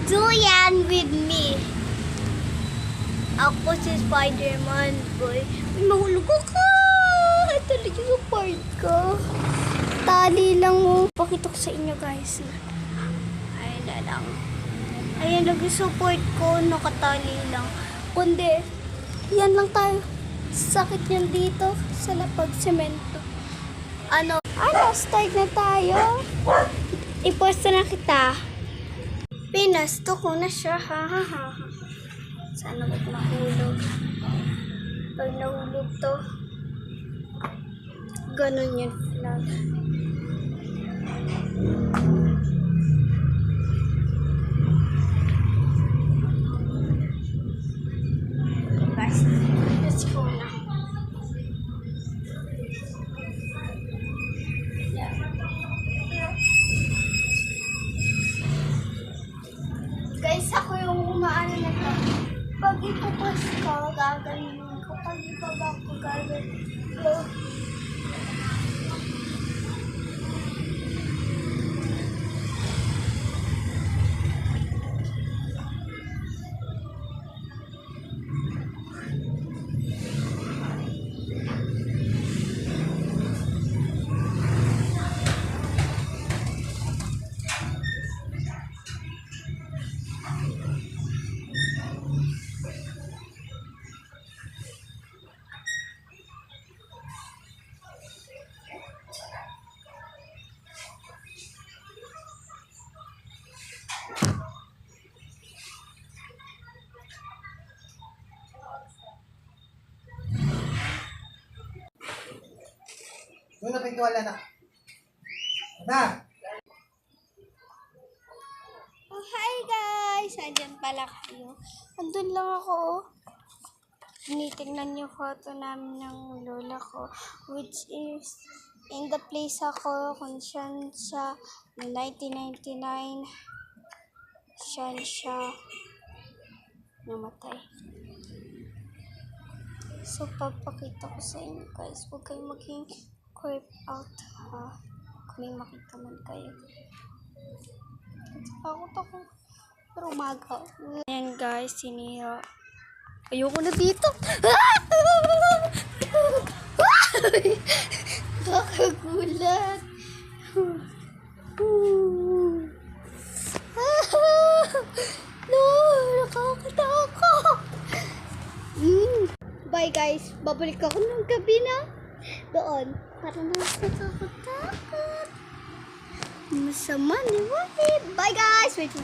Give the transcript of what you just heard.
Do yan with me. Ako si Spider-Man, boy. Uy, mahulog ako! Ito lang yung support ko. Tali lang, oh. Pakita ko sa inyo, guys. Ayun na lang. Ayan lang yung support ko. Nakatali lang. Kundi, yan lang tayo. Sakit yan dito sa lapag semento. Ano, start na tayo. Iposto na kita. Pinasto ko na siya. Ha. Sana wag mahulog. Pag nahulog to, ganun yun vlog. Guys, let's go na. Guys, ako yung umaano na to. Pag ipupas ka, gaganin ko. Pag ibaba ko, gaganin ko. Doon na pinagwala na. Na! Oh, hi guys! Andyan pala kayo. Andun lang ako. Tinitingnan yung photo namin ng lola ko, which is in the place ako kung saan siya 1999 siya namatay. So, papakita ko sa inyo guys. Huwag kayong maging creep out ha. Kung may makita man kayo. Takot ako. Pero umaga. Ayan guys, sinira. Ayoko na dito. Nakagulat. No, nakakatakot. Bye guys. Babalik ako ng gabi na. Doon. Para na nakakatakot. Masama ni Wally. Bye guys. Wait for